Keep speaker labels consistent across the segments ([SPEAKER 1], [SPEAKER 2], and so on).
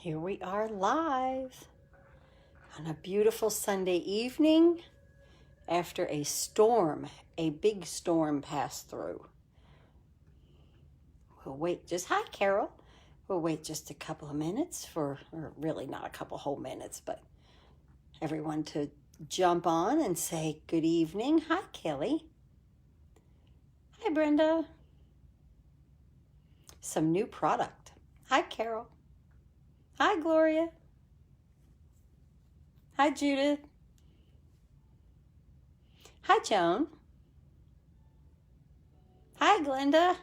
[SPEAKER 1] Here we are live on a beautiful Sunday evening after a storm, a big storm passed through. We'll wait hi Carol. We'll wait just a couple of minutes or really not a couple whole minutes, but everyone to jump on and say good evening. Hi Kelly. Hi Brenda. Some new product. Hi Carol. Hi, Gloria. Hi, Judith. Hi, Joan. Hi, Glenda.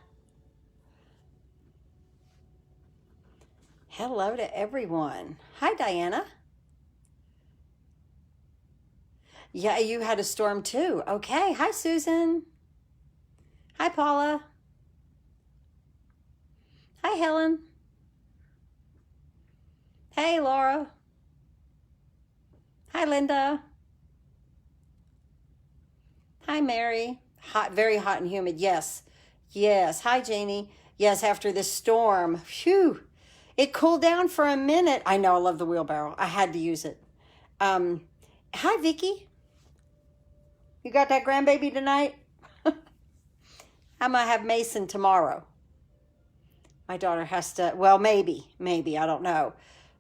[SPEAKER 1] Hello to everyone. Hi, Diana. Yeah, you had a storm too. Okay. Hi, Susan. Hi, Paula. Hi, Helen. Hey, Laura. Hi, Linda. Hi, Mary. Hot, very hot and humid. Yes. Yes. Hi, Janie. Yes, after this storm. Phew. It cooled down for a minute. I know. I love the wheelbarrow. I had to use it. Hi, Vicky. You got that grandbaby tonight? I'm going to have Mason tomorrow. My daughter has to, well, maybe. I don't know.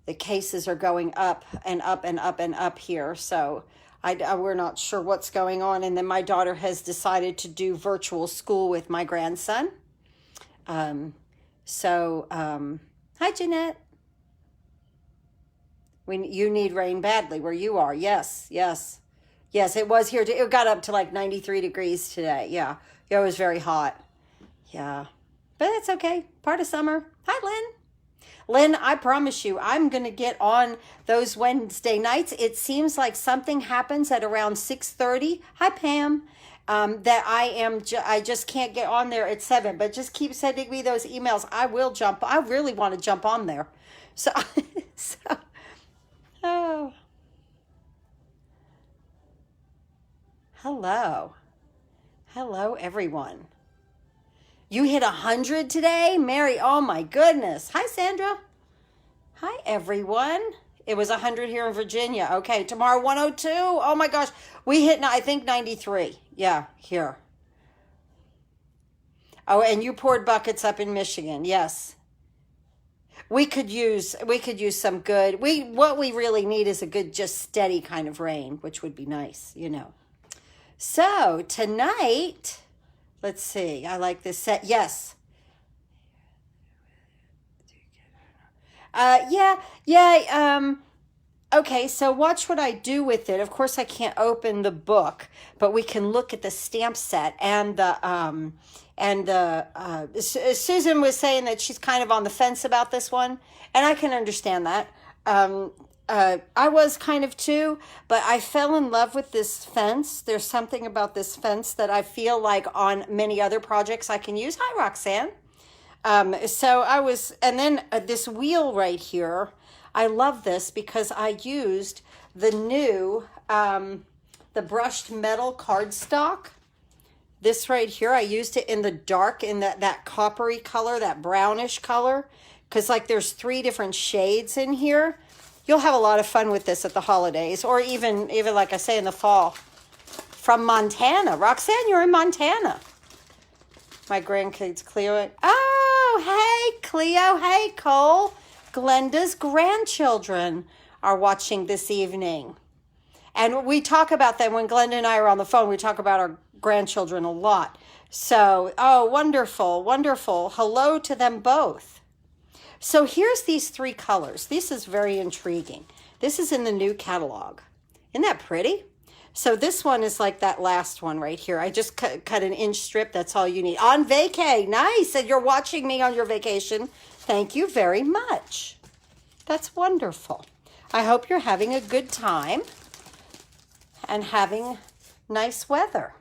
[SPEAKER 1] The cases are going up and up and up and up here, so we're not sure what's going on. And then my daughter has decided to do virtual school with my grandson. Hi, Jeanette. You need rain badly where you are. Yes, it was here. It got up to like 93 degrees today. Yeah, it was very hot. Yeah, but it's okay. Part of summer. Hi, Lynn. Lynn, I promise you, I'm going to get on those Wednesday nights. It seems like something happens at around 6:30. Hi, Pam. That I just can't get on there at 7, but just keep sending me those emails. I will jump. I really want to jump on there. Oh. Hello, everyone. You hit 100 today? Mary, oh my goodness. Hi, Sandra. Hi, everyone. It was 100 here in Virginia. Okay, tomorrow 102. Oh my gosh. We hit, I think, 93. Yeah, here. Oh, and you poured buckets up in Michigan. Yes. We could use some good, what we really need is a good, just steady kind of rain, which would be nice, So tonight, let's see. I like this set. Yes. Okay, so watch what I do with it. Of course, I can't open the book, but we can look at the stamp set and Susan was saying that she's kind of on the fence about this one, and I can understand that. I was kind of too, but I fell in love with this fence. There's something about this fence that I feel like on many other projects I can use. Hi, Roxanne. And then this wheel right here, I love this because I used the new, the brushed metal cardstock. This right here, I used it in the dark, in that coppery color, that brownish color, because like there's 3 different shades in here. You'll have a lot of fun with this at the holidays, or even like I say, in the fall. From Montana. Roxanne, you're in Montana. My grandkids, Cleo. Oh, hey, Cleo. Hey, Cole. Glenda's grandchildren are watching this evening. And we talk about them when Glenda and I are on the phone. We talk about our grandchildren a lot. So, oh, wonderful, wonderful. Hello to them both. So here's these 3 colors. This is very intriguing. This is in the new catalog. Isn't that pretty? So this one is like that last one right here. I just cut an inch strip. That's all you need. On vacay. Nice. And you're watching me on your vacation. Thank you very much. That's wonderful. I hope you're having a good time and having nice weather.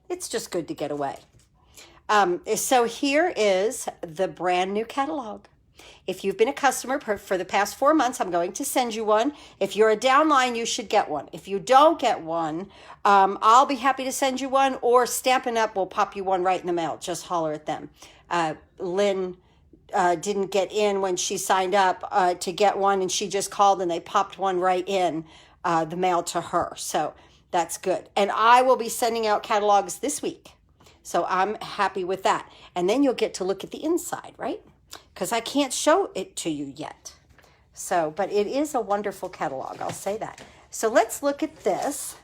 [SPEAKER 1] It's just good to get away. So here is the brand new catalog. If you've been a customer for the past 4 months, I'm going to send you one. If you're a downline, you should get one. If you don't get one, I'll be happy to send you one, or Stampin' Up will pop you one right in the mail. Just holler at them. Lynn didn't get in when she signed up to get one, and she just called and they popped one right in the mail to her. So that's good. And I will be sending out catalogs this week. So I'm happy with that. And then you'll get to look at the inside, right? Because I can't show it to you yet. So, but it is a wonderful catalog, I'll say that. So let's look at this.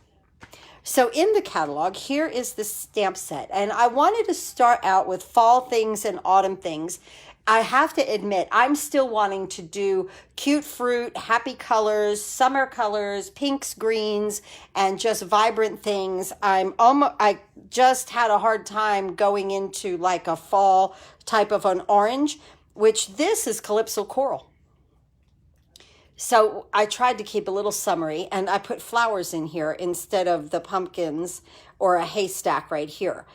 [SPEAKER 1] So in the catalog, here is the stamp set. And I wanted to start out with fall things and autumn things. I have to admit, I'm still wanting to do cute fruit, happy colors, summer colors, pinks, greens, and just vibrant things. I just had a hard time going into like a fall type of an orange, which this is Calypso Coral. So I tried to keep a little summery, and I put flowers in here instead of the pumpkins or a haystack right here.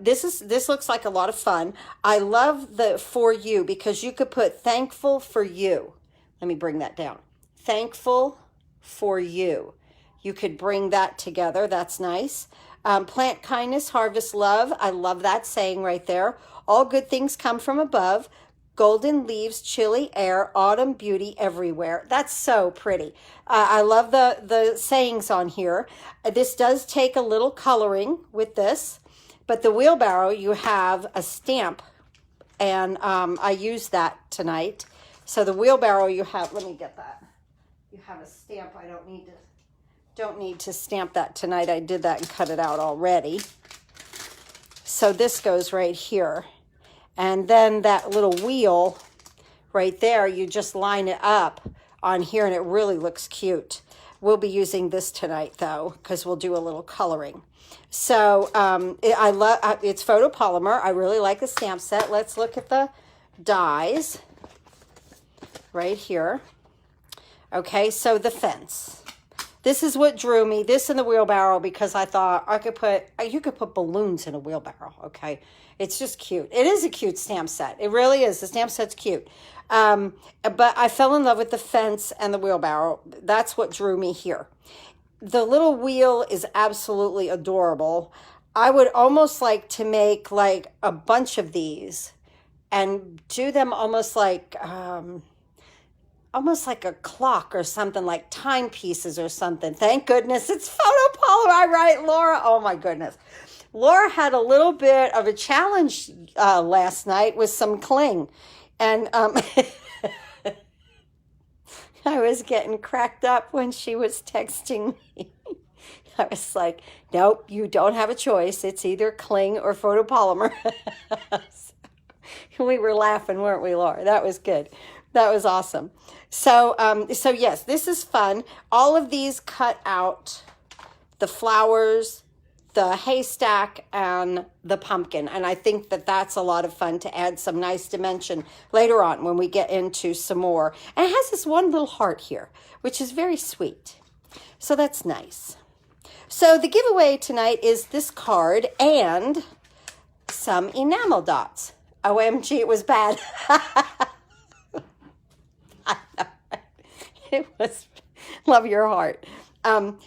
[SPEAKER 1] This looks like a lot of fun. I love the for you because you could put thankful for you. Let me bring that down. Thankful for you. You could bring that together. That's nice. Plant kindness, harvest love. I love that saying right there. All good things come from above. Golden leaves, chilly air, autumn beauty everywhere. That's so pretty. I love the sayings on here. This does take a little coloring with this, but the wheelbarrow, you have a stamp, and I used that tonight. So the wheelbarrow, you have, let me get that. You have a stamp. I don't need to stamp that tonight. I did that and cut it out already. So this goes right here. And then that little wheel right there, you just line it up on here and it really looks cute. We'll be using this tonight though, because we'll do a little coloring. So I love it's photopolymer. I really like the stamp set. Let's look at the dies right here. Okay, so the fence. This is what drew me, this in the wheelbarrow, because I thought you could put balloons in a wheelbarrow, okay? It's just cute. It is a cute stamp set. It really is. The stamp set's cute. But I fell in love with the fence and the wheelbarrow. That's what drew me here. The little wheel is absolutely adorable. I would almost like to make like a bunch of these and do them almost like a clock or something, like timepieces or something. Thank goodness it's photopolymer, right, Laura? Oh my goodness. Laura had a little bit of a challenge last night with some cling. And I was getting cracked up when she was texting me. I was like, nope, you don't have a choice. It's either cling or photopolymer. We were laughing, weren't we, Laura? That was good. That was awesome. So yes, this is fun. All of these cut out the flowers, the haystack, and the pumpkin. And I think that that's a lot of fun to add some nice dimension later on when we get into some more. And it has this one little heart here, which is very sweet. So that's nice. So the giveaway tonight is this card and some enamel dots. OMG, it was bad. I know. It was, love your heart.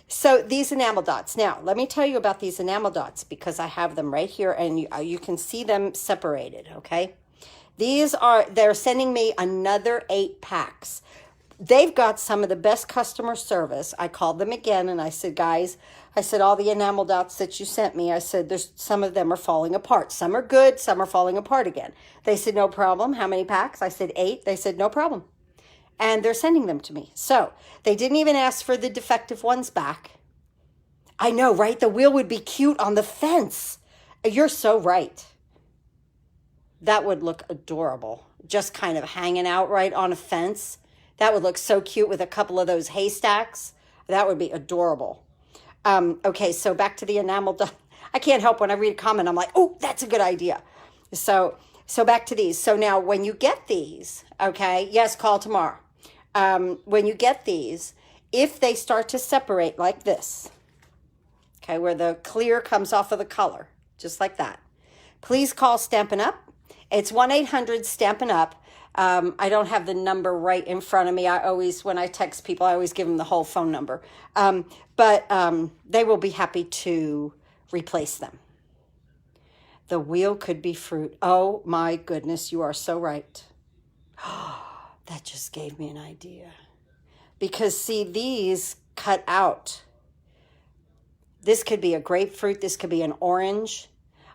[SPEAKER 1] So these enamel dots. Now, let me tell you about these enamel dots because I have them right here and you can see them separated, okay? They're sending me another 8 packs. They've got some of the best customer service. I called them again and I said, guys, all the enamel dots that you sent me, I said, some of them are falling apart. Some are good, some are falling apart again. They said, no problem. How many packs? I said 8. They said, no problem. And they're sending them to me. So they didn't even ask for the defective ones back. I know, right? The wheel would be cute on the fence. You're so right. That would look adorable. Just kind of hanging out right on a fence. That would look so cute with a couple of those haystacks. That would be adorable. Okay, so back to the enamel dot. I can't help when I read a comment. I'm like, oh, that's a good idea. So back to these. So now when you get these, okay, yes, call tomorrow. When you get these, if they start to separate like this, okay, where the clear comes off of the color, just like that, please call Stampin' Up. It's 1-800-STAMPIN' UP. I don't have the number right in front of me. When I text people, I always give them the whole phone number. But they will be happy to replace them. The wheel could be fruit. Oh my goodness, you are so right. That just gave me an idea. Because see, these cut out. This could be a grapefruit. This could be an orange.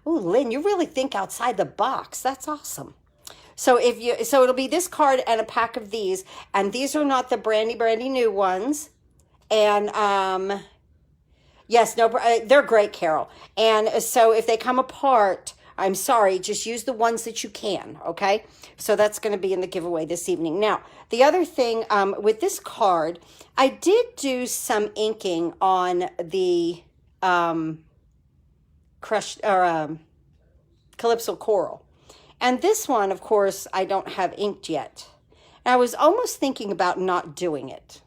[SPEAKER 1] Oh, Lynn, you really think outside the box. That's awesome. So it'll be this card and a pack of these. And these are not the brandy new ones. And yes, no, they're great, Carol. And so if they come apart, I'm sorry, just use the ones that you can, okay? So that's going to be in the giveaway this evening. Now, the other thing with this card, I did do some inking on the Calypso Coral. And this one, of course, I don't have inked yet. And I was almost thinking about not doing it.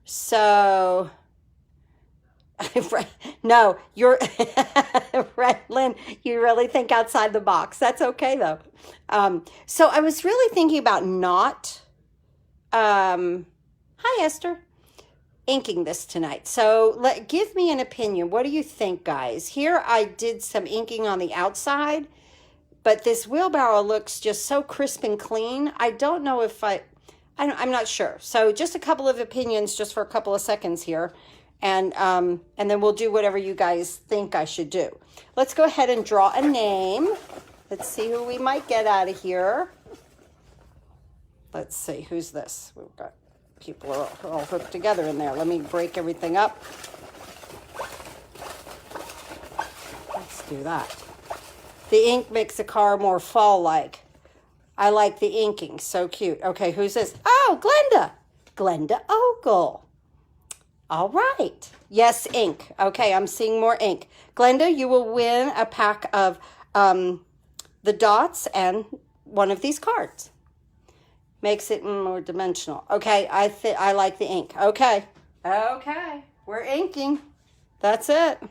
[SPEAKER 1] So... Right. No, you're right, Lynn. You really think outside the box. That's okay, though. So I was really thinking about not, hi, Esther, inking this tonight. So give me an opinion. What do you think, guys? Here I did some inking on the outside, but this wheelbarrow looks just so crisp and clean. I don't know if I'm not sure. So just a couple of opinions just for a couple of seconds here. And then we'll do whatever you guys think I should do. Let's go ahead and draw a name. Let's see who we might get out of here. Let's see, who's this? We've got people are all hooked together in there. Let me break everything up. Let's do that. The ink makes the car more fall-like. I like the inking, so cute. Okay, who's this? Oh, Glenda. Glenda Ogle. All right. Yes, ink. Okay, I'm seeing more ink. Glenda, you will win a pack of the dots and one of these cards. Makes it more dimensional. Okay, I like the ink. Okay. Okay, we're inking. That's it.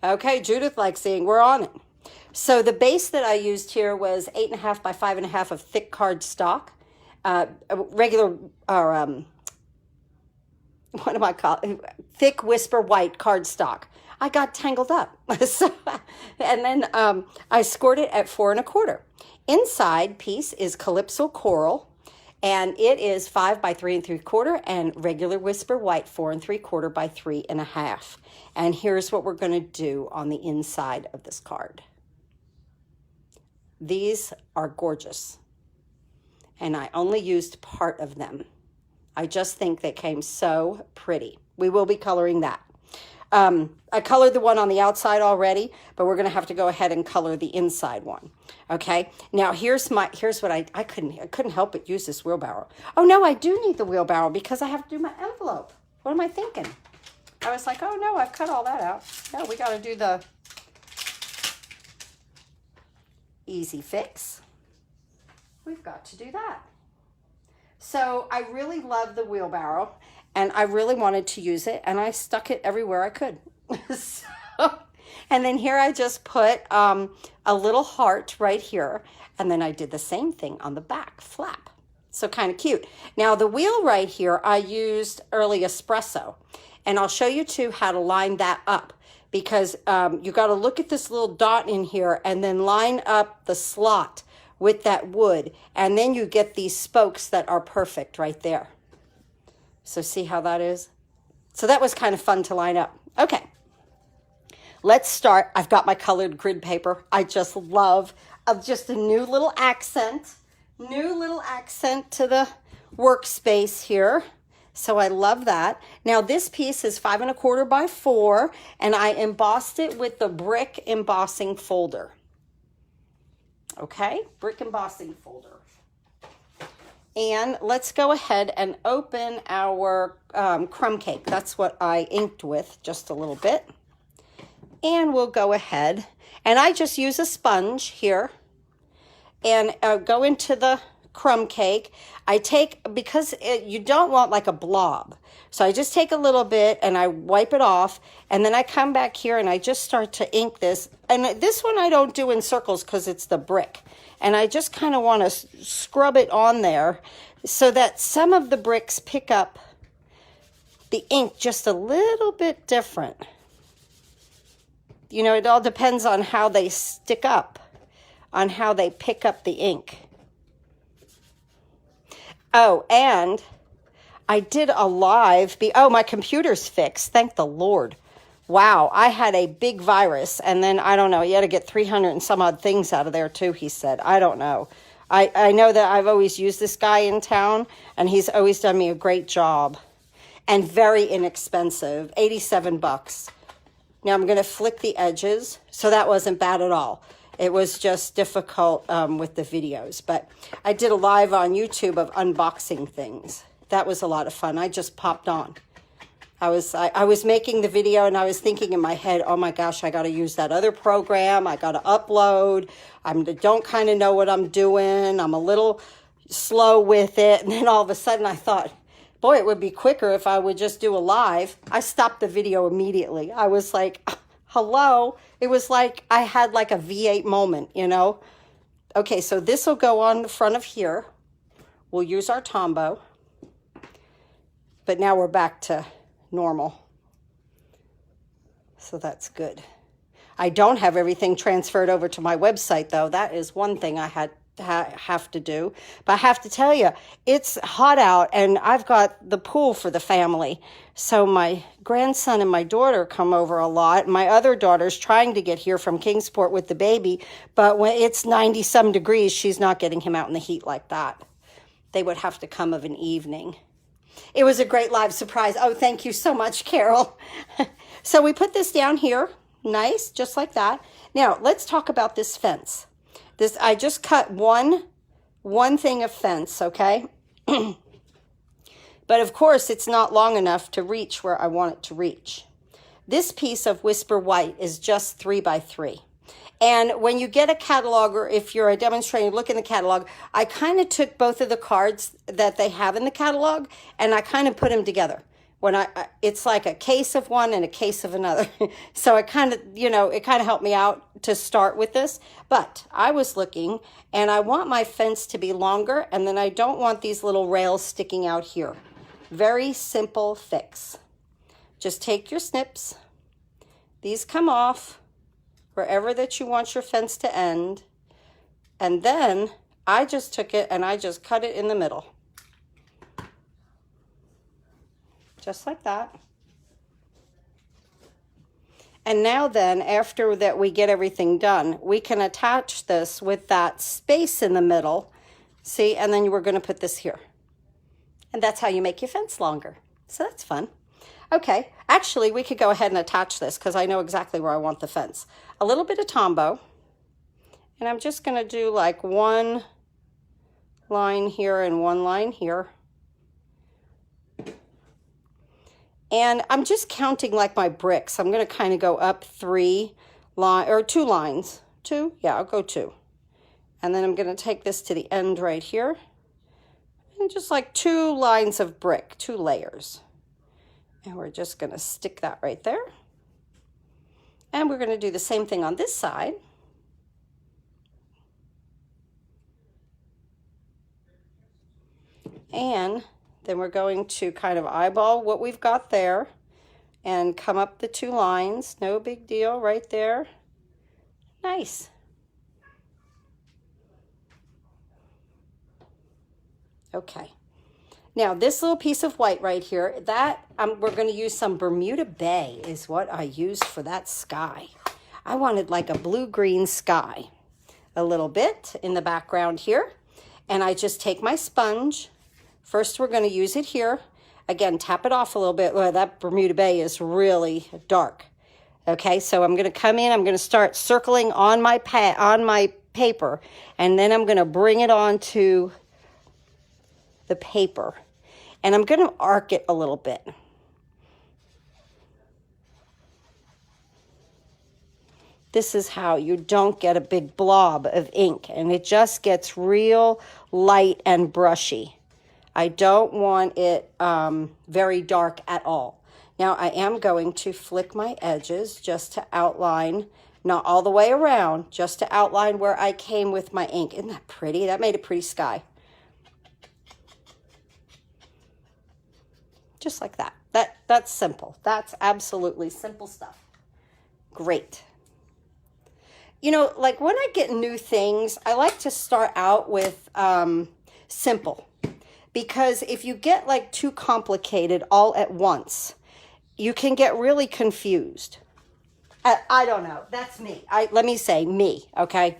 [SPEAKER 1] Okay, Judith likes the ink. We're on it. So the base that I used here was 8.5 by 5.5 of thick card stock. Regular, or what am I calling? Thick Whisper White cardstock. I got tangled up. And then I scored it at 4 1/4. Inside piece is Calypso Coral, and it is 5 by 3 3/4, and regular Whisper White 4 3/4 by 3 1/2. And here's what we're going to do on the inside of this card. These are gorgeous, and I only used part of them. I just think they came so pretty. We will be coloring that. I colored the one on the outside already, but we're going to have to go ahead and color the inside one. Okay. Now here's what I couldn't help but use this wheelbarrow. Oh no, I do need the wheelbarrow because I have to do my envelope. What am I thinking? I was like, oh no, I've cut all that out. No, we got to do the easy fix. We've got to do that. So I really love the wheelbarrow, and I really wanted to use it, and I stuck it everywhere I could. And then here I just put a little heart right here, and then I did the same thing on the back flap. So kind of cute. Now the wheel right here, I used early espresso, and I'll show you too how to line that up, because you got to look at this little dot in here and then line up the slot with that wood, and then you get these spokes that are perfect right there. So see how that is? So that was kind of fun to line up. Okay, let's start. I've got my colored grid paper. I just love just a new little accent to the workspace here. So I love that. Now this piece is 5 1/4 by 4, and I embossed it with the brick embossing folder. Okay, brick embossing folder. And let's go ahead and open our crumb cake. That's what I inked with just a little bit. And we'll go ahead, and I just use a sponge here and go into the crumb cake. I take, because you don't want like a blob, so I just take a little bit and I wipe it off, and then I come back here and I just start to ink this. And this one I don't do in circles because it's the brick, and I just kind of want to scrub it on there so that some of the bricks pick up the ink just a little bit different. You know, it all depends on how they stick up, on how they pick up the ink. Oh, and I did a live. Oh, my computer's fixed. Thank the Lord. Wow, I had a big virus, and then, I don't know, you had to get 300 and some odd things out of there, too, he said. I don't know. I know that I've always used this guy in town, and he's always done me a great job. And very inexpensive, 87 bucks. Now, I'm going to flick the edges, so that wasn't bad at all. It was just difficult with the videos. But I did a live on YouTube of unboxing things. That was a lot of fun. I just popped on. I was making the video and I was thinking in my head, oh my gosh, I got to use that other program. I got to upload. I don't kind of know what I'm doing. I'm a little slow with it. And then all of a sudden I thought, boy, it would be quicker if I would just do a live. I stopped the video immediately. I was like, hello. It was like I had like a V8 moment, you know. Okay, so this will go on the front of here. We'll use our Tombow. But now we're back to normal. So that's good. I don't have everything transferred over to my website, though. That is one thing I have to do. But I have to tell you, it's hot out, and I've got the pool for the family. So my grandson and my daughter come over a lot. My other daughter's trying to get here from Kingsport with the baby, but when it's 90-some degrees, she's not getting him out in the heat like that. They would have to come of an evening. It was a great live surprise. Oh, thank you so much, Carol. So we put this down here. Nice, just like that. Now, let's talk about this fence. I just cut one thing of fence, okay? But of course, it's not long enough to reach where I want it to reach. This piece of Whisper White is just 3 by 3. And when you get a catalog, or if you're a demonstrator, look in the catalog, I kind of took both of the cards that they have in the catalog, and I kind of put them together. It's like a case of one and a case of another. So it kind of, it kind of helped me out to start with this. But I was looking, and I want my fence to be longer, and then I don't want these little rails sticking out here. Very simple fix. Just take your snips. These come off wherever that you want your fence to end. And then I just took it and I just cut it in the middle. Just like that. And now then, after that we get everything done, we can attach this with that space in the middle. See, and then we're going to put this here. And that's how you make your fence longer. So that's fun. Okay, actually we could go ahead and attach this because I know exactly where I want the fence. A little bit of Tombow. And I'm just going to do like one line here and one line here. And I'm just counting like my bricks. I'm going to kind of go up 2 lines. 2? Yeah, I'll go 2. And then I'm going to take this to the end right here. And just like 2 lines of brick, 2 layers. And we're just going to stick that right there. And we're going to do the same thing on this side. And then we're going to kind of eyeball what we've got there and come up the 2 lines. No big deal right there. Nice. Okay. Now this little piece of white right here, we're going to use some Bermuda Bay is what I used for that sky. I wanted like a blue-green sky. A little bit in the background here. And I just take my sponge. First, we're going to use it here. Again, tap it off a little bit. Well, that Bermuda Bay is really dark. Okay, so I'm going to come in. I'm going to start circling on my paper. And then I'm going to bring it onto the paper. And I'm going to arc it a little bit. This is how you don't get a big blob of ink. And it just gets real light and brushy. I don't want it very dark at all. Now I am going to flick my edges just to outline, not all the way around, just to outline where I came with my ink. Isn't that pretty? That made a pretty sky. Just like that. That's simple. That's absolutely simple stuff. Great. Like when I get new things, I like to start out with simple. because if you get like too complicated all at once, you can get really confused. I don't know. That's me. Let me say me, okay?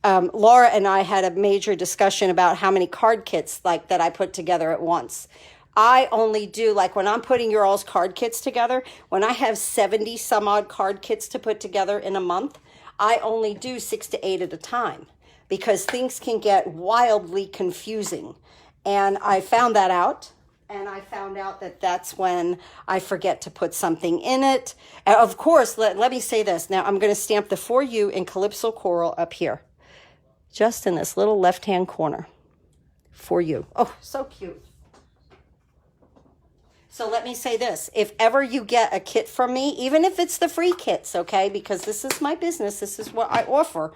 [SPEAKER 1] Laura and I had a major discussion about how many card kits like that I put together at once. I only do, like when I'm putting your all's card kits together, when I have 70 some odd card kits to put together in a month, I only do 6 to 8 at a time because things can get wildly confusing. And I found that out. And I found out that that's when I forget to put something in it. And of course, let me say this. Now I'm going to stamp the For You in Calypso Coral up here. Just in this little left-hand corner. For You. Oh, so cute. So let me say this. If ever you get a kit from me, even if it's the free kits, okay, because this is my business, this is what I offer.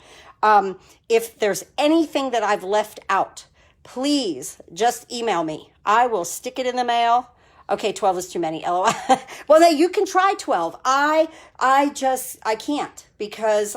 [SPEAKER 1] If there's anything that I've left out, please just email me. I will stick it in the mail. Okay, 12 is too many, LOL. Well, no, you can try 12. I can't because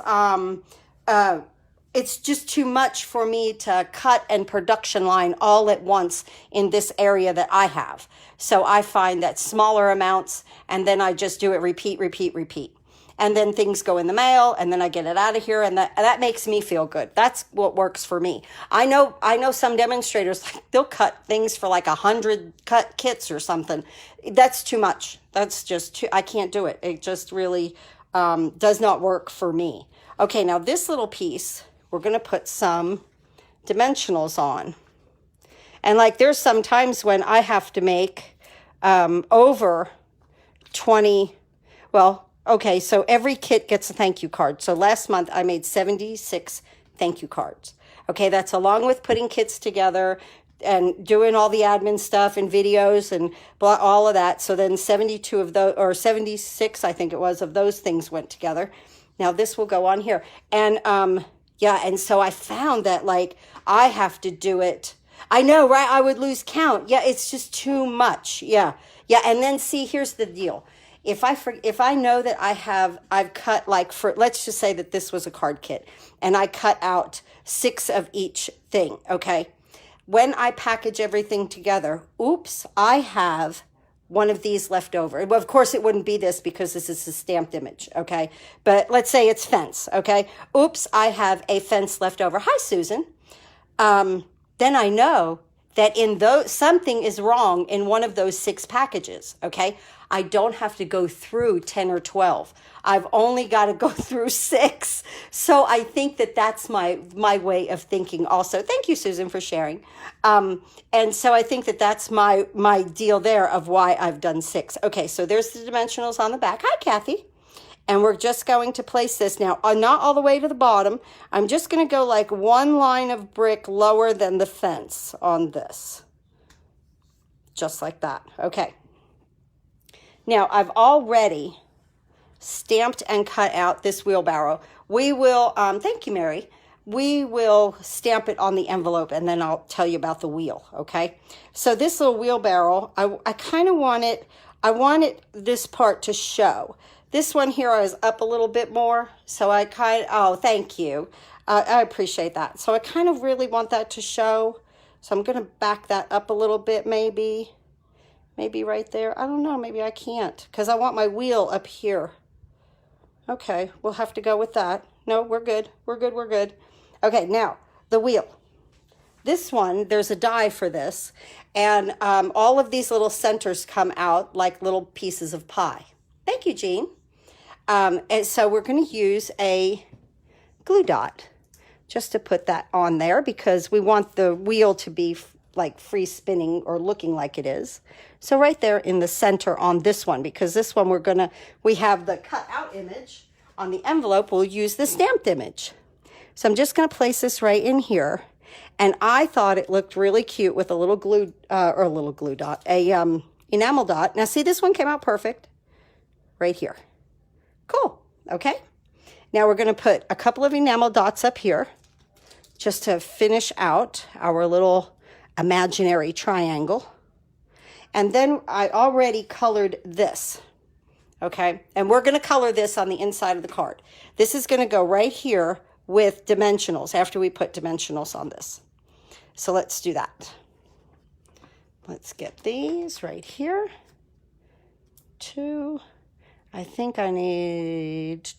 [SPEAKER 1] it's just too much for me to cut and production line all at once in this area that I have. So I find that smaller amounts, and then I just do it repeat. And then things go in the mail, and then I get it out of here, and that makes me feel good. That's what works for me. I know some demonstrators, like, they'll cut things for like 100 cut kits or something. That's too much. That's just too, I can't do it. It just really does not work for me. Okay, now this little piece, we're going to put some dimensionals on. And like there's some times when I have to make over 20, well, okay, so every kit gets a thank you card. So last month I made 76 thank you cards. Okay, that's along with putting kits together and doing all the admin stuff and videos and all of that. So then 72 of those, or 76, I think it was, of those things went together. Now this will go on here. And yeah, and so I found that like I have to do it. I know, right? I would lose count. Yeah, it's just too much. Yeah. And then see, here's the deal. If I know that I've cut like for, let's just say that this was a card kit and I cut out 6 of each thing. Okay. When I package everything together, oops, I have one of these left over. Well, of course it wouldn't be this because this is a stamped image. Okay. But let's say it's fence. Okay. Oops, I have a fence left over. Hi, Susan. Then I know that in those, something is wrong in one of those 6 packages, okay? I don't have to go through 10 or 12. I've only got to go through 6. So I think that that's my way of thinking also. Thank you, Susan, for sharing. And so I think that that's my deal there of why I've done 6. Okay, so there's the dimensionals on the back. Hi, Kathy. And we're just going to place this now, not all the way to the bottom. I'm just going to go like 1 line of brick lower than the fence on this. Just like that. Okay. Now, I've already stamped and cut out this wheelbarrow. We will, thank you, Mary. We will stamp it on the envelope, and then I'll tell you about the wheel, okay? So this little wheelbarrow, I kind of I wanted this part to show. This one here I was up a little bit more, so I oh, thank you. I appreciate that. So I kind of really want that to show. So I'm going to back that up a little bit, maybe right there. I don't know, maybe I can't, because I want my wheel up here. Okay, we'll have to go with that. No, we're good. We're good. Okay, now, the wheel. This one, there's a die for this, and all of these little centers come out like little pieces of pie. Thank you, Jean. And so we're going to use a glue dot just to put that on there because we want the wheel to be like free spinning or looking like it is. So right there in the center on this one, because this one we have the cut out image on the envelope, we'll use the stamped image. So I'm just going to place this right in here. And I thought it looked really cute with a little glue, dot, enamel dot. Now see, this one came out perfect right here. Cool. Okay. Now we're going to put a couple of enamel dots up here just to finish out our little imaginary triangle. And then I already colored this. Okay. And we're going to color this on the inside of the card. This is going to go right here with dimensionals after we put dimensionals on this. So let's do that. Let's get these right here. 2. I think I need,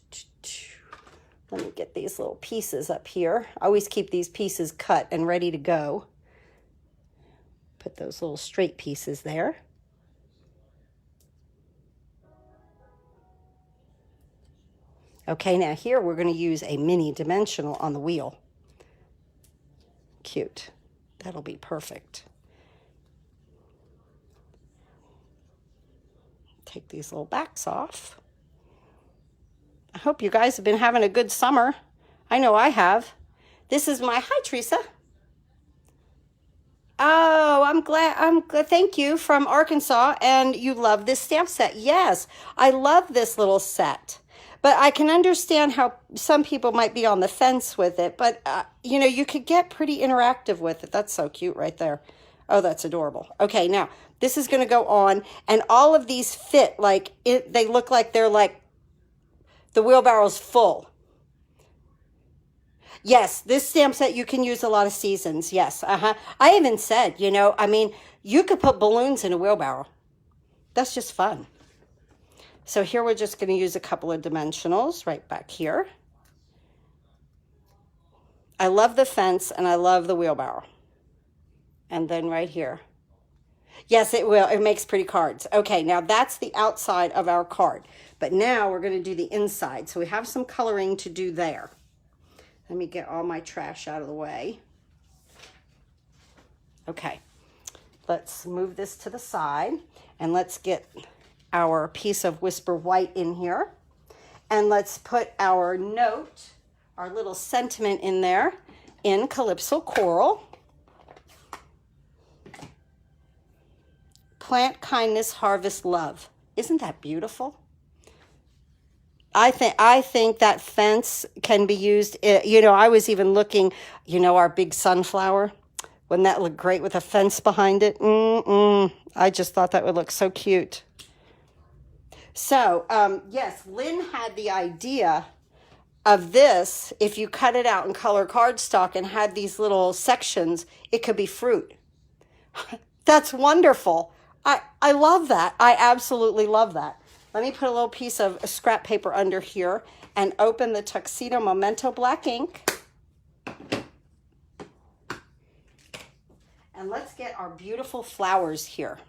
[SPEAKER 1] let me get these little pieces up here. I always keep these pieces cut and ready to go. Put those little straight pieces there. Okay, now here we're going to use a mini dimensional on the wheel. Cute. That'll be perfect. Take these little backs off. I hope you guys have been having a good summer. I know I have. This is my, hi Teresa. Oh, I'm glad, thank you, from Arkansas, and you love this stamp set. Yes, I love this little set. But I can understand how some people might be on the fence with it. But, you know, you could get pretty interactive with it. That's so cute right there. Oh, that's adorable. Okay, now, this is going to go on. And all of these fit like, they look like they're like, the wheelbarrow's full. Yes, this stamp set, you can use a lot of seasons. Yes, I even said, you know, I mean, you could put balloons in a wheelbarrow. That's just fun. So here we're just going to use a couple of dimensionals right back here. I love the fence and I love the wheelbarrow. And then right here. Yes, it will. It makes pretty cards. Okay, now that's the outside of our card. But now we're going to do the inside. So we have some coloring to do there. Let me get all my trash out of the way. Okay, let's move this to the side and let's get our piece of Whisper White in here. And let's put our note, our little sentiment in there in Calypso Coral. Plant kindness, harvest love. Isn't that beautiful? I think that fence can be used. You know, I was even looking, you know, our big sunflower. Wouldn't that look great with a fence behind it? I just thought that would look so cute. So, yes, Lynn had the idea of this. If you cut it out in color cardstock and had these little sections, it could be fruit. That's wonderful. I love that. I absolutely love that. Let me put a little piece of scrap paper under here and open the Tuxedo Memento black ink. And let's get our beautiful flowers here.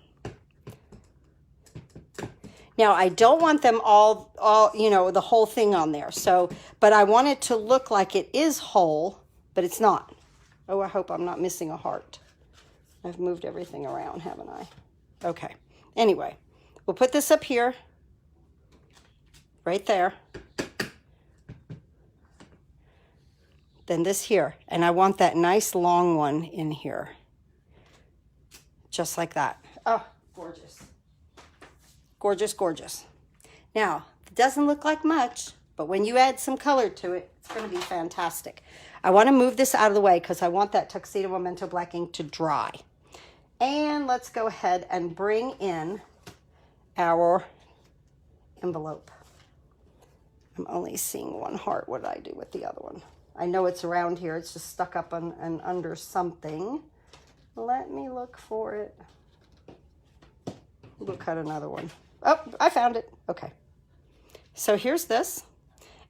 [SPEAKER 1] Now, I don't want them all, you know, the whole thing on there. So, but I want it to look like it is whole, but it's not. Oh, I hope I'm not missing a heart. I've moved everything around, haven't I? Okay. Anyway, we'll put this up here. Right there. Then this here. And I want that nice long one in here. Just like that. Oh, gorgeous. Gorgeous, gorgeous. Now, it doesn't look like much, but when you add some color to it, it's going to be fantastic. I want to move this out of the way because I want that Tuxedo Memento black ink to dry. And let's go ahead and bring in our envelope. I'm only seeing one heart. What did I do with the other one? I know it's around here. It's just stuck up on, and under something. Let me look for it. We'll cut another one. Oh, I found it. Okay. So here's this.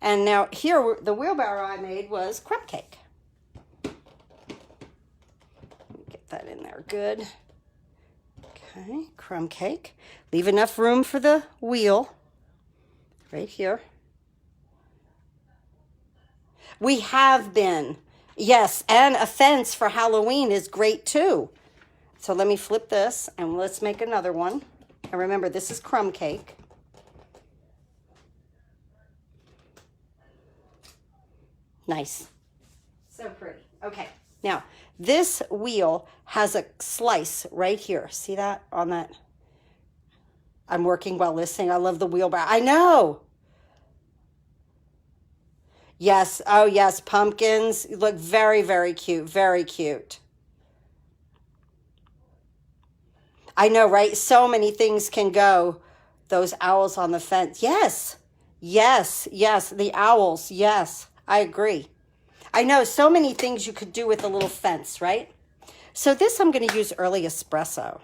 [SPEAKER 1] And now here, the wheelbarrow I made was crumb cake. Get that in there good. Okay, crumb cake. Leave enough room for the wheel. Right here. We have been. Yes, and a fence for Halloween is great too. So let me flip this and let's make another one. And remember, this is crumb cake. Nice. So pretty. Okay, now this wheel has a slice right here. See that on that? I'm working while listening. I love the wheelbarrow. I know. Yes. Oh, yes. Pumpkins look very, very cute. Very cute. I know, right? So many things can go. Those owls on the fence. Yes. Yes. Yes. The owls. Yes. I agree. I know so many things you could do with a little fence, right? So this I'm going to use early espresso.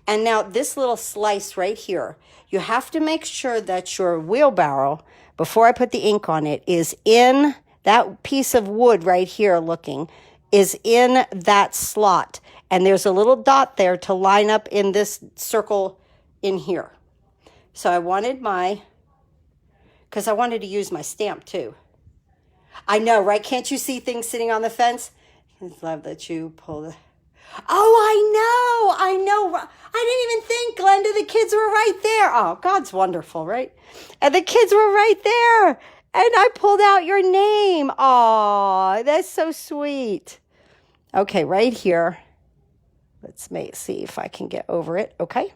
[SPEAKER 1] And now this little slice right here, you have to make sure that your wheelbarrow, before I put the ink on it, is in that piece of wood right here looking, is in that slot. And there's a little dot there to line up in this circle in here. So I wanted because I wanted to use my stamp too. I know, right? Can't you see things sitting on the fence? I love that you pull the... Oh, I know. I didn't even think, Glenda, the kids were right there. Oh, God's wonderful, right? And the kids were right there. And I pulled out your name. Oh, that's so sweet. Okay, right here. Let's see if I can get over it. Okay.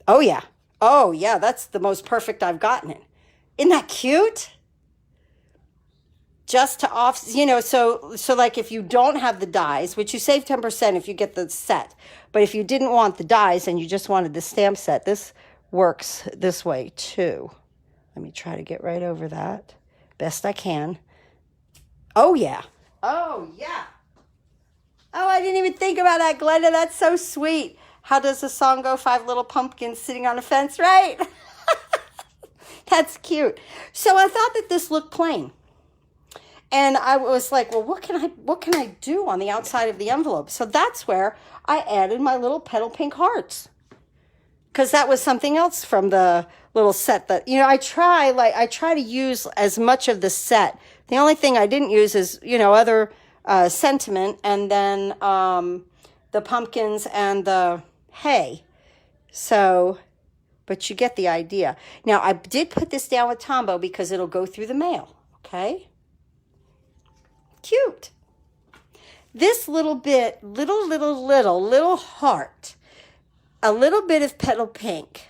[SPEAKER 1] Oh, yeah. Oh, yeah, that's the most perfect I've gotten it. Isn't that cute? Just to off, so like if you don't have the dies, which you save 10% if you get the set, but if you didn't want the dies and you just wanted the stamp set, this works this way too. Let me try to get right over that best I can. Oh, yeah. Oh, yeah. Oh, I didn't even think about that, Glenda. That's so sweet. How does the song go? 5 little pumpkins sitting on a fence, right? That's cute. So I thought that this looked plain. And I was like, well, what can I do on the outside of the envelope? So that's where I added my little petal pink hearts. Because that was something else from the little set that, I try to use as much of the set. The only thing I didn't use is, other sentiment, and then the pumpkins and the hay. So, but you get the idea. Now, I did put this down with Tombow because it'll go through the mail, okay? Cute. This little bit, little heart, a little bit of petal pink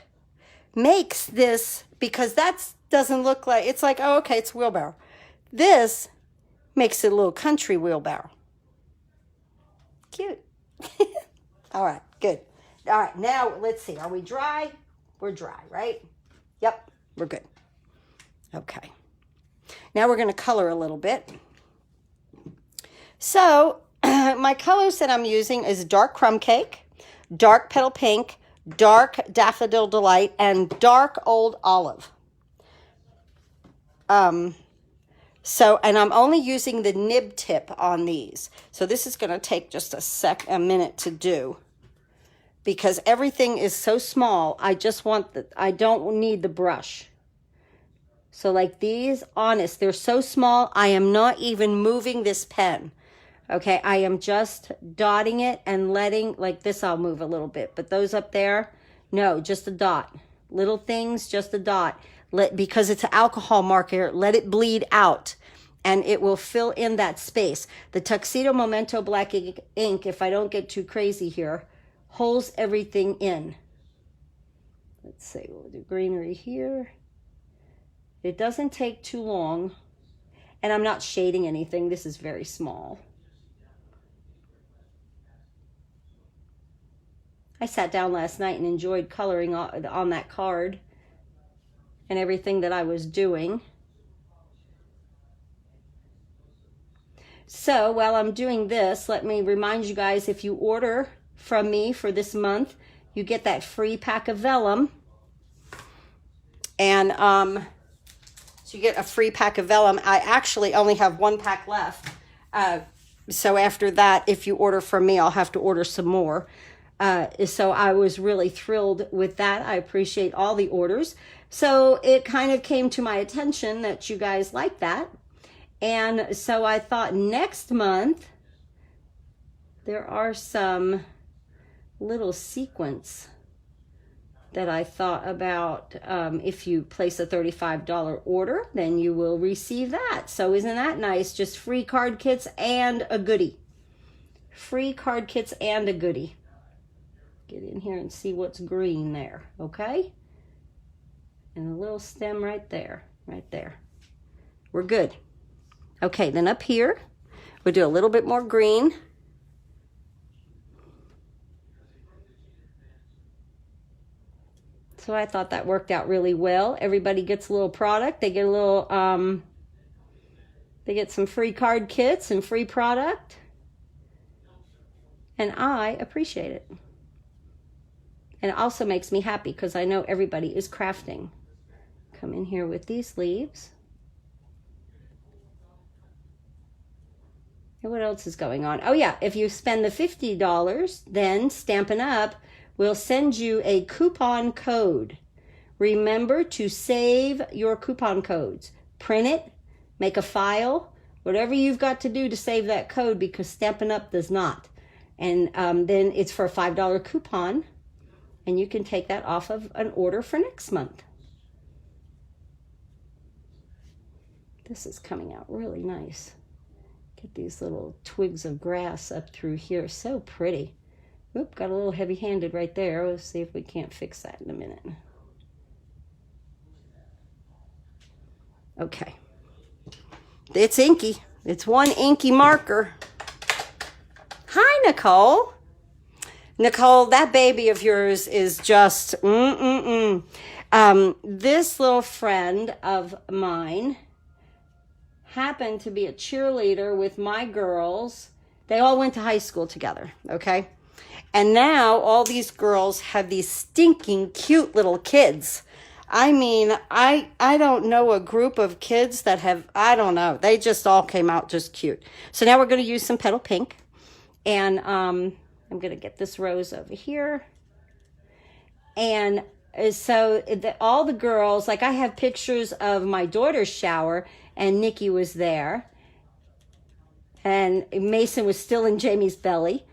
[SPEAKER 1] makes this, because that doesn't look like, it's like, oh, okay, it's wheelbarrow. This makes it a little country wheelbarrow. Cute. All right, good. All right, now let's see. Are we dry? We're dry, right? Yep, we're good. Okay. Now we're going to color a little bit. So my colors that I'm using is dark crumb cake, dark petal pink, dark daffodil delight, and dark old olive. And I'm only using the nib tip on these. So this is going to take just a minute to do, because everything is so small. I don't need the brush. So like these, honest, they're so small, I am not even moving this pen. Okay, I am just dotting it and letting, like this I'll move a little bit, but those up there, no, just a dot. Little things, just a dot. Because it's an alcohol marker, let it bleed out, and it will fill in that space. The Tuxedo Memento Black ink, if I don't get too crazy here, holds everything in. Let's see, we'll do greenery here. It doesn't take too long, and I'm not shading anything. This is very small. I sat down last night and enjoyed coloring on that card and everything that I was doing. So while I'm doing this, let me remind you guys, if you order from me for this month, you get that free pack of vellum. And so you get a free pack of vellum. I actually only have 1 pack left. So after that, if you order from me, I'll have to order some more. So I was really thrilled with that. I appreciate all the orders. So it kind of came to my attention that you guys like that. And so I thought next month, there are some little sequins that I thought about. If you place a $35 order, then you will receive that. So isn't that nice? Just free card kits and a goodie. Free card kits and a goodie. Get in here and see what's green there, okay? And a little stem right there, right there. We're good. Okay, then up here, we'll do a little bit more green. So I thought that worked out really well. Everybody gets a little product. They get a little, they get some free card kits and free product. And I appreciate it. And it also makes me happy because I know everybody is crafting. Come in here with these leaves. And what else is going on? Oh yeah, if you spend the $50, then Stampin' Up will send you a coupon code. Remember to save your coupon codes. Print it, make a file, whatever you've got to do to save that code, because Stampin' Up does not. And then it's for a $5 coupon, and you can take that off of an order for next month. This is coming out really nice. Get these little twigs of grass up through here. So pretty. Oop, got a little heavy-handed right there. Let's see if we can't fix that in a minute. Okay. It's inky. It's one inky marker. Hi, Nicole. Nicole, that baby of yours is just this little friend of mine happened to be a cheerleader with my girls. They all went to high school together, okay? And now all these girls have these stinking cute little kids. I mean, I don't know a group of kids that have, I don't know. They just all came out just cute. So now we're going to use some petal pink. And I'm going to get this rose over here. And so all the girls, like I have pictures of my daughter's shower, and Nikki was there. And Mason was still in Jamie's belly.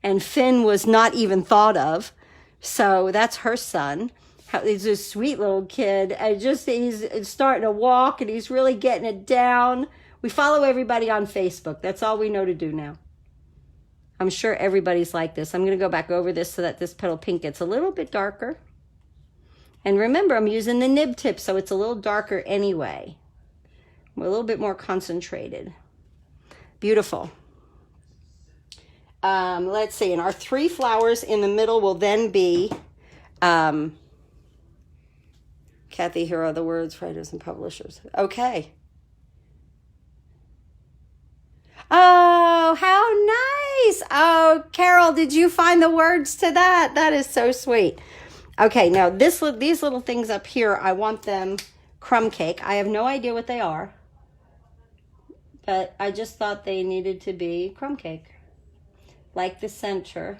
[SPEAKER 1] And Finn was not even thought of. So that's her son. He's a sweet little kid. And just he's starting to walk, and he's really getting it down. We follow everybody on Facebook. That's all we know to do now. I'm sure everybody's like this. I'm going to go back over this so that this petal pink gets a little bit darker. And remember, I'm using the nib tip, so it's a little darker anyway. A little bit more concentrated. Beautiful. Let's see, and our 3 flowers in the middle will then be, Kathy, here are the words, writers and publishers. Okay. Oh, how nice. Oh, Carol, did you find the words to that? That is so sweet. Okay, now these little things up here, I want them crumb cake. I have no idea what they are, but I just thought they needed to be crumb cake. Like the center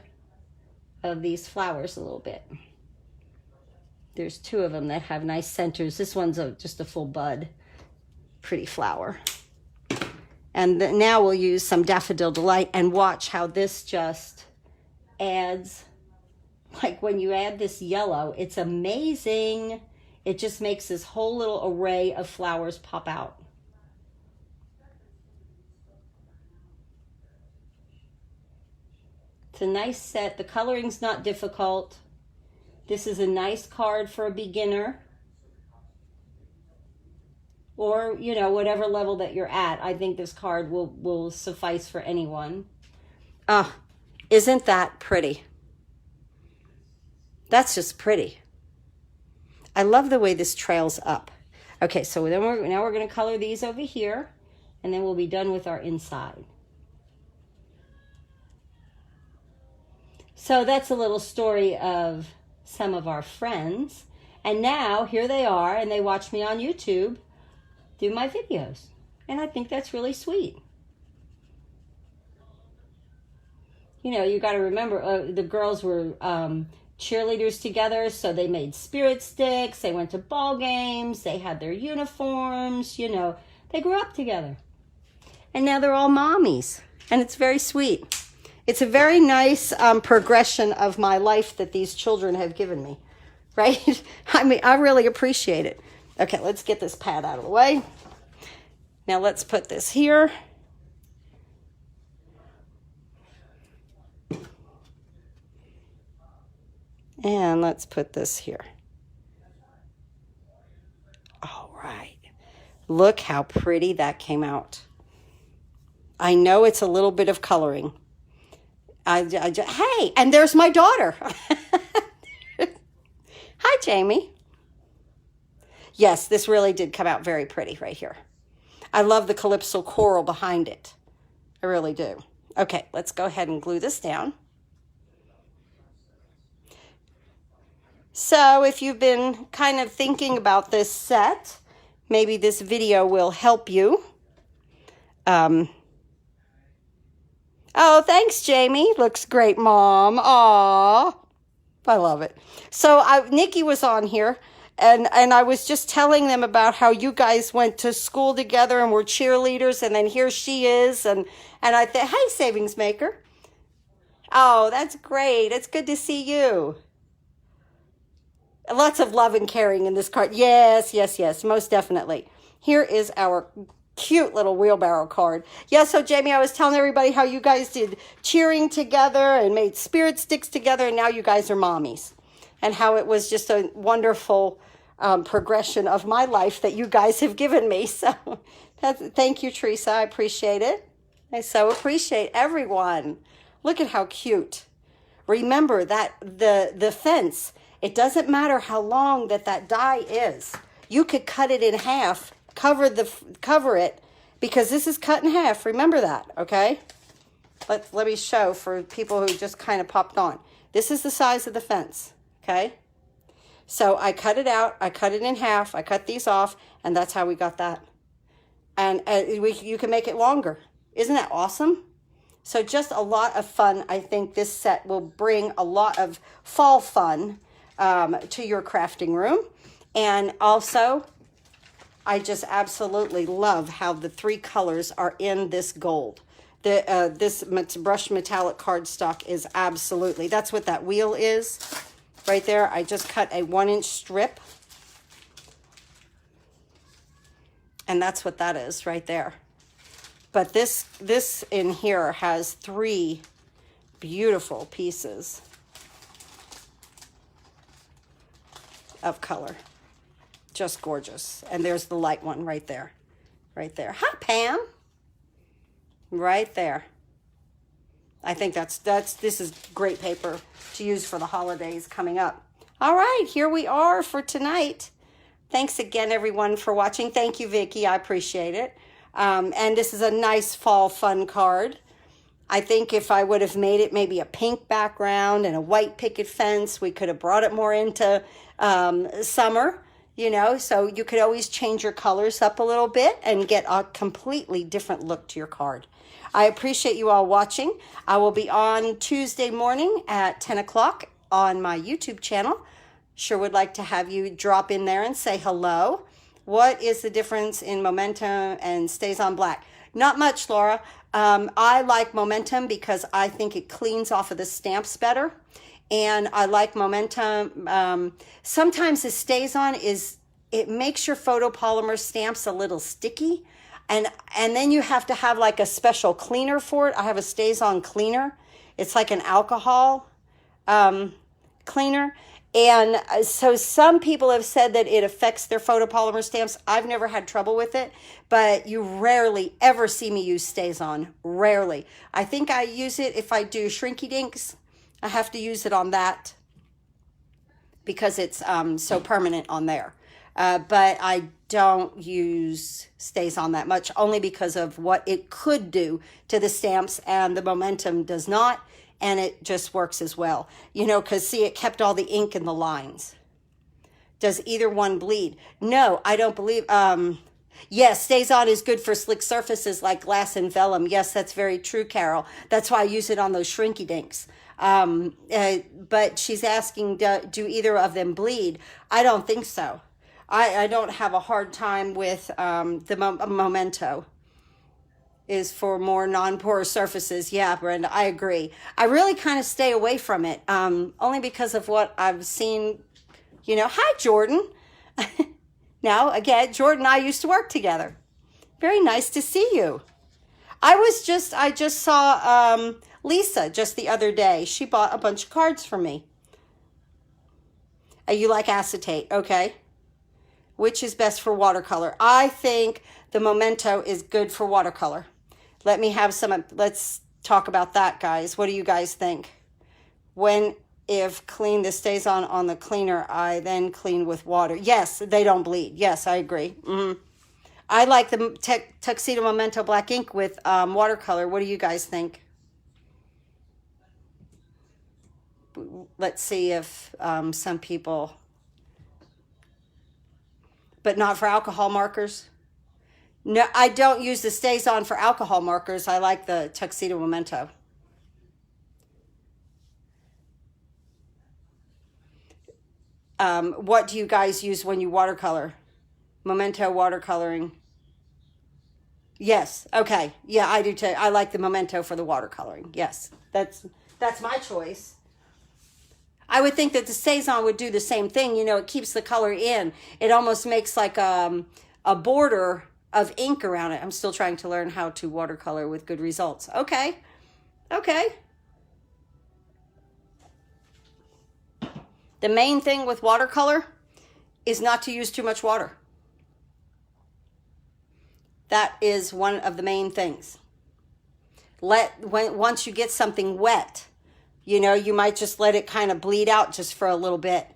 [SPEAKER 1] of these flowers a little bit. There's 2 of them that have nice centers. This one's just a full bud. Pretty flower. And now we'll use some Daffodil Delight and watch how this just adds, like when you add this yellow, it's amazing. It just makes this whole little array of flowers pop out. It's a nice set. The coloring's not difficult. This is a nice card for a beginner. Or, you know, whatever level that you're at. I think this card will suffice for anyone. Isn't that pretty? That's just pretty. I love the way this trails up. Okay, so then now we're going to color these over here, and then we'll be done with our inside. So that's a little story of some of our friends. And now here they are, and they watch me on YouTube do my videos. And I think that's really sweet. You know, you got to remember, the girls were cheerleaders together, so they made spirit sticks, they went to ball games, they had their uniforms, you know, they grew up together. And now they're all mommies, and it's very sweet. It's a very nice progression of my life that these children have given me, right? I mean, I really appreciate it. Okay, let's get this pad out of the way. Now let's put this here. And let's put this here. All right. Look how pretty that came out. I know it's a little bit of coloring. Hey, and there's my daughter. Hi, Jamie. Yes, this really did come out very pretty right here. I love the calypso coral behind it. I really do. Okay, let's go ahead and glue this down. So if you've been kind of thinking about this set, maybe this video will help you. Oh, thanks, Jamie. Looks great, Mom. Aw, I love it. So Nikki was on here, and I was just telling them about how you guys went to school together and were cheerleaders, and then here she is, and I thought, hey, Savings Maker. Oh, that's great. It's good to see you. Lots of love and caring in this card. Yes, yes, yes, most definitely. Here is our cute little wheelbarrow card. Yeah, so Jamie, I was telling everybody how you guys did cheering together and made spirit sticks together, and now you guys are mommies. And how it was just a wonderful progression of my life that you guys have given me. So thank you, Teresa. I appreciate it. I so appreciate everyone. Look at how cute. Remember that the fence, it doesn't matter how long that die is. You could cut it in half, cover it, because this is cut in half. Remember that, okay? Let me show for people who just kind of popped on. This is the size of the fence, okay? So I cut it out, I cut it in half, I cut these off, and that's how we got that. And you can make it longer. Isn't that awesome? So just a lot of fun. I think this set will bring a lot of fall fun to your crafting room. And also, I just absolutely love how the 3 colors are in this gold. This brushed metallic cardstock is absolutely, that's what that wheel is right there. I just cut a 1-inch strip. And that's what that is right there. But this in here has 3 beautiful pieces of color. Just gorgeous. And there's the light one right there. Right there. Hi, Pam. Right there. I think this is great paper to use for the holidays coming up. All right, here we are for tonight. Thanks again, everyone, for watching. Thank you, Vicki. I appreciate it. And this is a nice fall fun card. I think if I would have made it maybe a pink background and a white picket fence, we could have brought it more into summer, you know, so you could always change your colors up a little bit and get a completely different look to your card. I appreciate you all watching. I will be on Tuesday morning at 10 o'clock on my YouTube channel. Sure would like to have you drop in there and say hello. What is the difference in Momentum and Stays on Black? Not much, Laura. I like Momentum because I think it cleans off of the stamps better. And I like Momentum. Sometimes the Stays On it makes your photopolymer stamps a little sticky. And then you have to have like a special cleaner for it. I have a Stays On cleaner. It's like an alcohol cleaner. And so some people have said that it affects their photopolymer stamps. I've never had trouble with it, but you rarely ever see me use Stays On. Rarely. I think I use it if I do Shrinky Dinks. I have to use it on that because it's so permanent on there. But I don't use Stays On that much, only because of what it could do to the stamps, and the Momentum does not. And it just works as well. You know, because see, it kept all the ink in the lines. Does either one bleed? No, I don't believe. Yes, Stays On is good for slick surfaces like glass and vellum. Yes, that's very true, Carol. That's why I use it on those Shrinky Dinks. But she's asking, do either of them bleed? I don't think so. I don't have a hard time with the Memento. Is for more non-porous surfaces. Yeah, Brenda, I agree. I really kind of stay away from it, only because of what I've seen, you know. Hi, Jordan. Now, again, Jordan and I used to work together. Very nice to see you. I just saw Lisa just the other day. She bought a bunch of cards for me. You like acetate, okay. Which is best for watercolor? I think the Memento is good for watercolor. Let me have some, let's talk about that, guys. What do you guys think? If this stays on the cleaner, I then clean with water. Yes, they don't bleed. Yes, I agree. I like the Tuxedo Memento black ink with watercolor. What do you guys think? Let's see if some people, but not for alcohol markers. No, I don't use the Stays On for alcohol markers. I like the Tuxedo Memento. What do you guys use when you watercolor? Memento watercoloring. Yes. Okay. Yeah, I do too. I like the Memento for the watercoloring. Yes. That's my choice. I would think that the Saison would do the same thing. You know, it keeps the color in. It almost makes like a border of ink around it. I'm still trying to learn how to watercolor with good results. Okay. Okay. The main thing with watercolor is not to use too much water. That is one of the main things. Once you get something wet, you know, you might just let it kind of bleed out just for a little bit,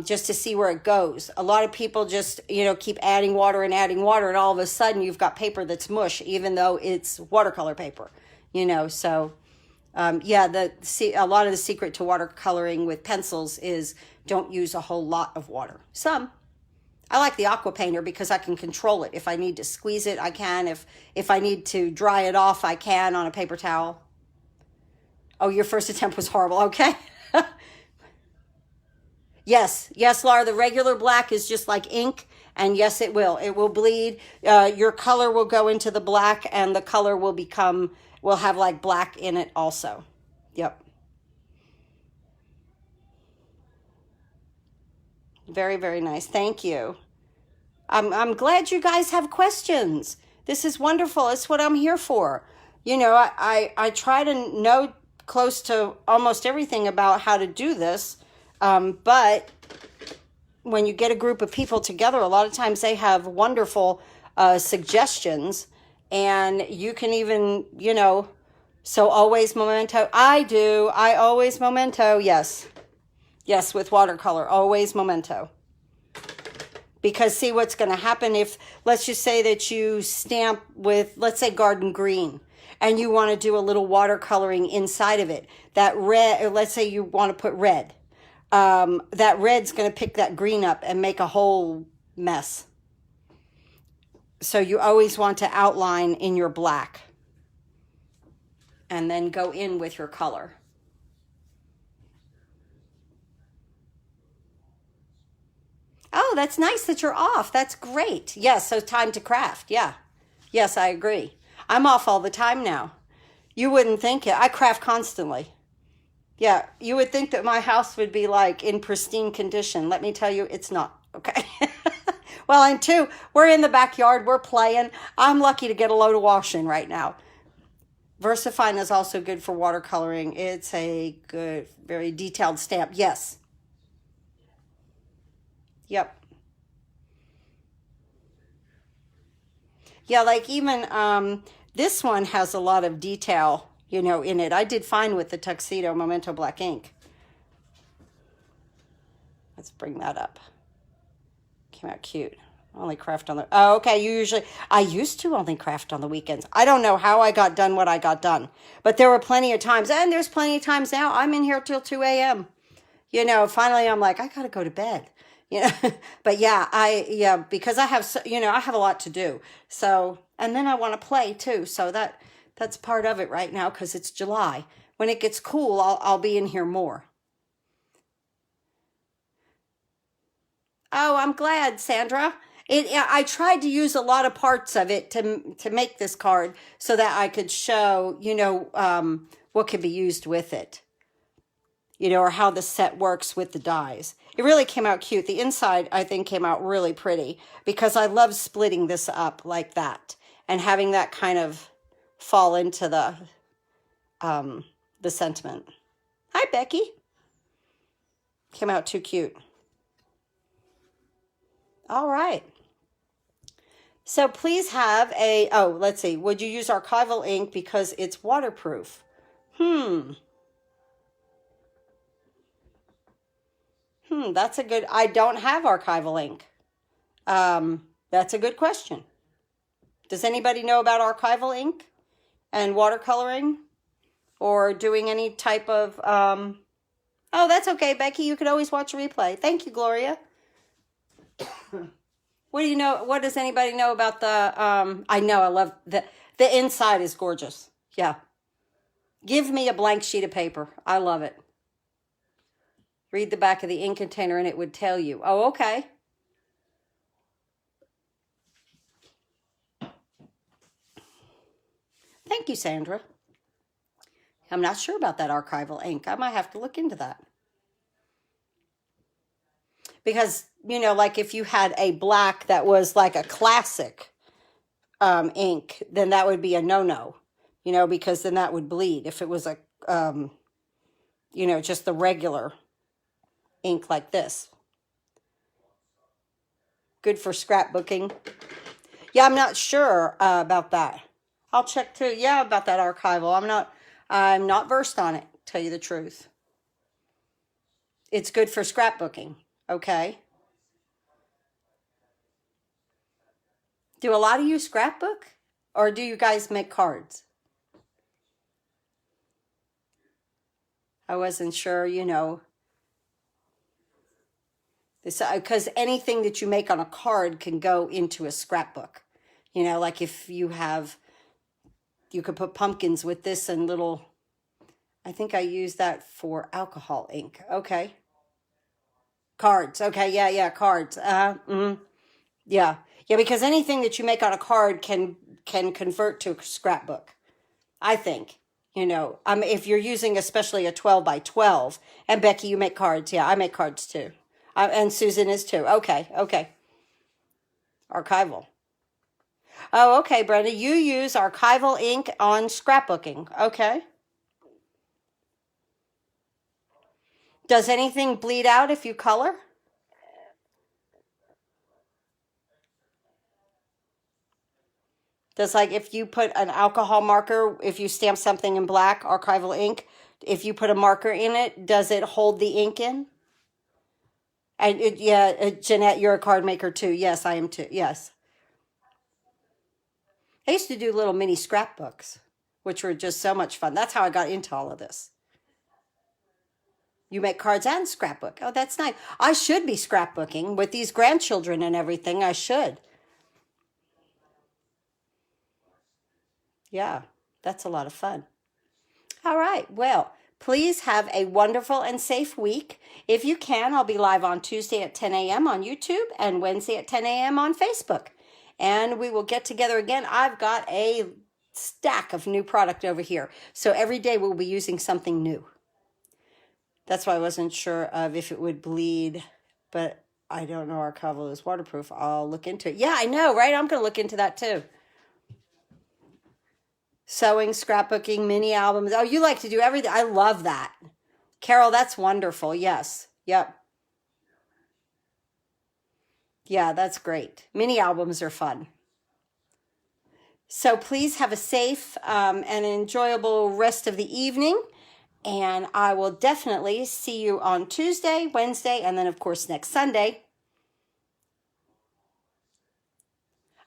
[SPEAKER 1] just to see where it goes. A lot of people just, you know, keep adding water, and all of a sudden you've got paper that's mush, even though it's watercolor paper, you know. So, yeah, a lot of the secret to watercoloring with pencils is don't use a whole lot of water. Some. I like the aqua painter because I can control it. If I need to squeeze it, I can. If I need to dry it off, I can on a paper towel. Oh, your first attempt was horrible. Okay. Yes, Laura, the regular black is just like ink, and yes, it will bleed. Your color will go into the black, and the color will have like black in it also. Yep. Very, very nice. Thank you. I'm glad you guys have questions. This is wonderful. It's what I'm here for. You know, I try to know close to almost everything about how to do this. But when you get a group of people together, a lot of times they have wonderful suggestions, and you can even, you know, so always Memento. I always Memento. Yes, with watercolor, always Memento. Because see what's going to happen if, let's just say that you stamp with, let's say, garden green, and you want to do a little watercoloring inside of it. That red, or let's say you want to put red. That red's going to pick that green up and make a whole mess. So you always want to outline in your black and then go in with your color. Oh, that's nice that you're off. That's great. Yes, so time to craft. Yeah. Yes, I agree. I'm off all the time now. You wouldn't think it. I craft constantly. Yeah, you would think that my house would be like in pristine condition. Let me tell you, it's not. Okay. Well, and two, we're in the backyard. We're playing. I'm lucky to get a load of washing right now. VersaFine is also good for watercoloring. It's a good, very detailed stamp. Yes. Yep. Yeah, like even this one has a lot of detail, you know, in it. I did fine with the Tuxedo Memento black ink. Let's bring that up. Came out cute. Only craft on the, oh, okay, I used to only craft on the weekends. I don't know how I got done what I got done, but there were plenty of times, and there's plenty of times now, I'm in here till 2 a.m. You know, finally I'm like, I gotta go to bed. You know, but yeah, because I have, you know, I have a lot to do. So, and then I want to play too. So that's part of it right now because it's July. When it gets cool, I'll be in here more. Oh, I'm glad, Sandra. I tried to use a lot of parts of it to make this card so that I could show, you know, what could be used with it. You know, or how the set works with the dies. It really came out cute. The inside, I think, came out really pretty because I love splitting this up like that and having that kind of fall into the sentiment. Hi, Becky. Came out too cute. All right. So please have oh, let's see. Would you use archival ink because it's waterproof? That's a good, I don't have archival ink. That's a good question. Does anybody know about archival ink and watercoloring or doing any type of, oh, that's okay, Becky. You could always watch a replay. Thank you, Gloria. What do you know? What does anybody know about the, I know, I love the inside is gorgeous. Yeah. Give me a blank sheet of paper. I love it. Read the back of the ink container and it would tell you. Oh, okay. Thank you, Sandra. I'm not sure about that archival ink. I might have to look into that. Because, you know, like if you had a black that was like a classic ink, then that would be a no-no, you know, because then that would bleed. If it was a, you know, just the regular ink like this. Good for scrapbooking. Yeah, I'm not sure about that. I'll check too. Yeah, about that archival. I'm not versed on it, tell you the truth. It's good for scrapbooking. Okay. Do a lot of you scrapbook? Or do you guys make cards? I wasn't sure, you know. Because anything that you make on a card can go into a scrapbook. You know, like if you have, you could put pumpkins with this and little, I think I use that for alcohol ink. Okay. Cards. Okay, yeah, cards. Yeah. Yeah, because anything that you make on a card can convert to a scrapbook, I think. You know, if you're using especially a 12 by 12, and Becky, you make cards. Yeah, I make cards too. And Susan is too. Okay. Archival. Oh, okay, Brenda. You use archival ink on scrapbooking. Okay. Does anything bleed out if you color? Does, like, if you put an alcohol marker, if you stamp something in black, archival ink, if you put a marker in it, does it hold the ink in? And Jeanette, you're a card maker too. Yes, I am too. Yes. I used to do little mini scrapbooks, which were just so much fun. That's how I got into all of this. You make cards and scrapbook. Oh, that's nice. I should be scrapbooking with these grandchildren and everything. I should. Yeah, that's a lot of fun. All right. Well, please have a wonderful and safe week. If you can, I'll be live on Tuesday at 10 a.m. on YouTube and Wednesday at 10 a.m. on Facebook. And we will get together again. I've got a stack of new product over here. So every day we'll be using something new. That's why I wasn't sure of if it would bleed, but I don't know archival is waterproof. I'll look into it. Yeah, I know, right? I'm going to look into that too. Sewing, scrapbooking, mini albums. Oh, you like to do everything. I love that. Carol, that's wonderful. Yes. Yep. Yeah, that's great. Mini albums are fun. So please have a safe and enjoyable rest of the evening. And I will definitely see you on Tuesday, Wednesday, and then, of course, next Sunday.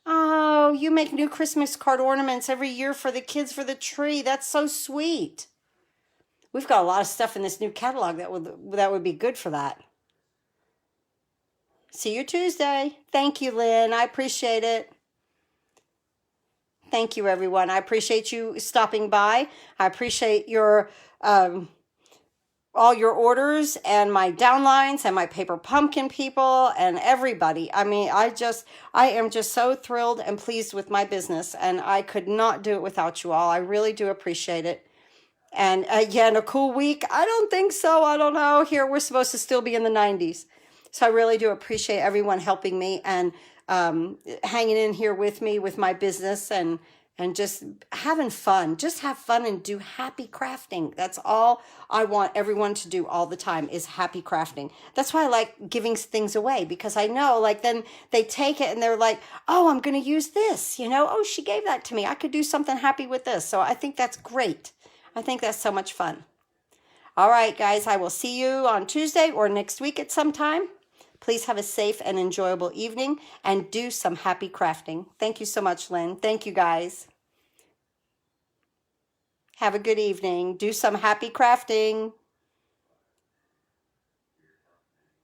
[SPEAKER 1] Oh, you make new Christmas card ornaments every year for the kids for the tree. That's so sweet. We've got a lot of stuff in this new catalog that would be good for that. See you Tuesday. Thank you, Lynn. I appreciate it. Thank you, everyone. I appreciate you stopping by. I appreciate your all your orders and my downlines and my paper pumpkin people and everybody. I mean, I am just so thrilled and pleased with my business, and I could not do it without you all. I really do appreciate it. And again, a cool week? I don't think so. I don't know. Here, we're supposed to still be in the 90s. So I really do appreciate everyone helping me and hanging in here with me with my business and just having fun. Just have fun and do happy crafting. That's all I want everyone to do all the time is happy crafting. That's why I like giving things away, because I know, like, then they take it and they're like, oh, I'm going to use this, you know? Oh, she gave that to me. I could do something happy with this. So I think that's great. I think that's so much fun. All right, guys, I will see you on Tuesday or next week at some time. Please have a safe and enjoyable evening and do some happy crafting. Thank you so much, Lynn. Thank you, guys. Have a good evening. Do some happy crafting.